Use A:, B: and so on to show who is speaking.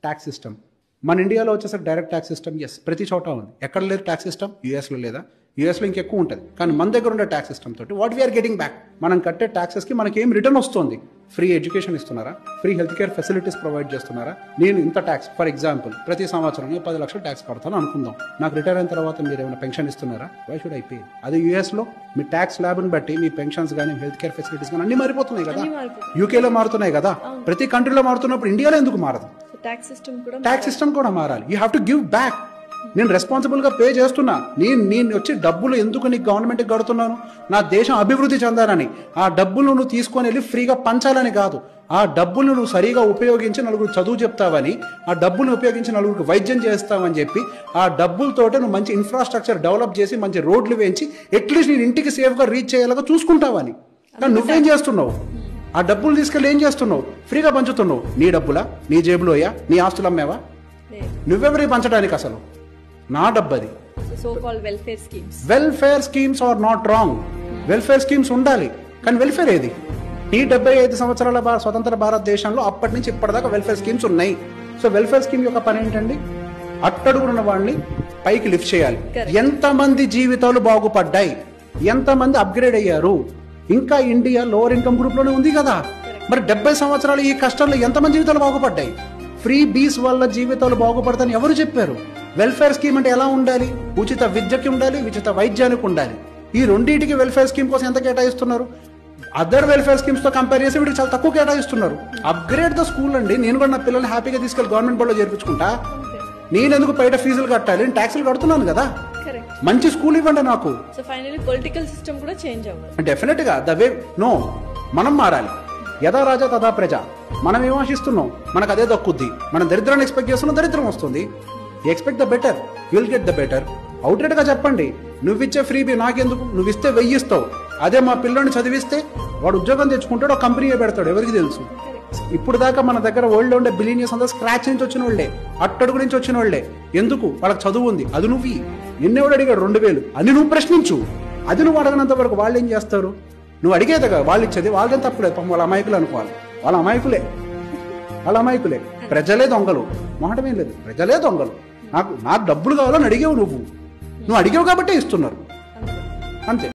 A: Tax system. మన ఇండియాలో వచ్చేసరికి డైరెక్ట్ ట్యాక్స్ సిస్టమ్ ప్రతి చోట ఉంది. ఎక్కడ లేదు ట్యాక్స్ సిస్టమ్? యూఎస్లో లేదా? యూఎస్లో ఇంకెక్కువ ఉంటుంది. కానీ మన దగ్గర ఉండే ట్యాక్స్ సిస్టమ్ తోటి వాట్ వీఆర్ గెటింగ్ బ్యాక్? మనం కట్టే ట్యాక్సెస్కి మనకి ఏం రిటర్న్ వస్తుంది? ఫ్రీ ఎడ్యుకేషన్ ఇస్తున్నారా? Free health care facilities provide చేస్తున్నారా? నేను ఇంత ట్యాక్స్, ఫర్ ఎగ్జాంపుల్ ప్రతి సంవత్సరం 10 లక్షలు ట్యాక్స్ కడతాను అనుకుందాం. నాకు రిటైర్ అయిన తర్వాత మీరు ఏమైనా పెన్షన్ ఇస్తున్నారా? Why should I pay? అదే యూఎస్లో మీ ట్యాక్స్ స్లాబ్ని బట్టి మీ పెన్షన్స్ కానీ హెల్త్ కేర్ ఫెసిలిటీస్ కానీ అన్ని మారిపోతున్నాయి కదా. యూకేలో మారుతున్నాయి కదా. ప్రతి కంట్రీలో మారుతున్నప్పుడు ఇండియాలో ఎందుకు మారదు? ట్యాక్స్ సిస్టమ్ కూడా మారాలి. You have to give back. నేను రెస్పాన్సిబుల్ గా పే చేస్తున్నా. నేను వచ్చి డబ్బులు ఎందుకు నీకు గవర్నమెంట్కి కడుతున్నాను? నా దేశం అభివృద్ధి చెందాలని. ఆ డబ్బులు నువ్వు తీసుకొని వెళ్ళి ఫ్రీగా పంచాలని కాదు. ఆ డబ్బులు నువ్వు సరిగా ఉపయోగించి నలుగురు చదువు చెప్తావని, ఆ డబ్బులను ఉపయోగించి నలుగురికి వైద్యం చేస్తావని చెప్పి, ఆ డబ్బులతోటే నువ్వు మంచి ఇన్ఫ్రాస్ట్రక్చర్ డెవలప్ చేసి మంచి రోడ్లు వేయించి అట్లీస్ట్ నేను ఇంటికి సేఫ్గా రీచ్ అయ్యేలాగా చూసుకుంటావని. కానీ నువ్వేం చేస్తున్నావు? ఆ డబ్బులు తీసుకెళ్ళి ఏం చేస్తున్నావు? ఫ్రీగా పంచుతున్నావు. నీ డబ్బులా? నీ జేబులోయా? నీ ఆస్తులు అమ్మేవా? నువ్వెవరికి పంచడానికి? అసలు నా డబ్బది. Welfare schemes are not wrong. Welfare schemes ఉండాలి. కానీ వెల్ఫేర్ ఏది? ఈ 75 సంవత్సరాల స్వతంత్ర భారతదేశంలో అప్పటి నుంచి ఇప్పటిదాకా వెల్ఫేర్ స్కీమ్స్ ఉన్నాయి. సో వెల్ఫేర్ స్కీమ్ యొక్క పని ఏంటండి? అట్టడుగున్న వాడిని పైకి లిఫ్ట్ చేయాలి. ఎంతమంది జీవితాలు బాగుపడ్డాయి? ఎంతమంది అప్గ్రేడ్ అయ్యారు? ఇంకా ఇండియా లోవర్ ఇన్కమ్ గ్రూప్ లోనే ఉంది కదా. మరి 70 సంవత్సరాలు ఈ కష్టంలో ఎంతమంది జీవితాలు బాగుపడ్డాయి? ఫ్రీ బీస్ వల్ల జీవితాలు బాగుపడతాయని ఎవరు చెప్పారు? వెల్ఫేర్ స్కీమ్ అంటే ఎలా ఉండాలి? ఉచిత విద్యకి ఉండాలి, ఉచిత వైద్యానికి ఉండాలి. ఈ రెండింటికి వెల్ఫేర్ స్కీమ్ కోసం ఎంత కేటాయిస్తున్నారు? అదర్ వెల్ఫేర్ స్కీమ్స్ తో కంపేర్ చేసి వీటికి చాలా తక్కువ కేటాయిస్తున్నారు. అప్గ్రేడ్ ద స్కూల్ అండి. నేను కూడా నా పిల్లల్ని హ్యాపీగా తీసుకెళ్ళి గవర్నమెంట్ బడిలో చేర్పించుకుంటా. నేను ఎందుకు బయట ఫీజులు కట్టాలి? నేను ట్యాక్సులు కడుతున్నాను కదా. మంచి స్కూల్ ఇవ్వండి నాకు. డెఫినెట్ గా ద వే నో, మనం మారాలి. యథా రాజా తథా ప్రజ. మనం ఏం ఆశిస్తున్నాం? మనకు అదే దక్కుద్ది. మనం దరిద్రాన్ని ఎక్స్పెక్ట్ చేస్తున్నాం, దరిద్రం వస్తుంది. Expect the better, will get the better. Outlet గా చెప్పండి. నువ్విచ్చే ఫ్రీబీ నాకెందుకు? నువ్వు ఇస్తే 1000 ఇస్తావు. అదే మా పిల్లోని చదివిస్తే వాడు ఉద్యోగం తెచ్చుకుంటాడు, ఒక కంపెనీ పెడతాడు. ఎవరికి తెలుసు? ఇప్పుడు దాకా మన దగ్గర వరల్డ్ లో ఉండే బిలియనియర్స్ అంతా స్క్రాచ్ నుంచి వచ్చిన వాళ్ళే, అట్టడుగు నుంచి వచ్చిన వాళ్ళే. ఎందుకు? వాళ్ళకి చదువు ఉంది. అది నువ్వు నిన్నెవడు అడిగాడు 2000 అని నువ్వు ప్రశ్నించు. అది నువ్వు అడగనంత వరకు వాళ్ళు ఏం చేస్తారు? నువ్వు అడిగేది కదా వాళ్ళు ఇచ్చేది. వాళ్ళకేం తప్పులేదు. వాళ్ళ అమాయకులు అనుకోవాలి. వాళ్ళ అమాయకులే. ప్రజలే దొంగలు. మాటమేం లేదు. ప్రజలే దొంగలు. నాకు డబ్బులు కావాలని అడిగావు. నువ్వు అడిగావు కాబట్టే ఇస్తున్నారు. అంతే.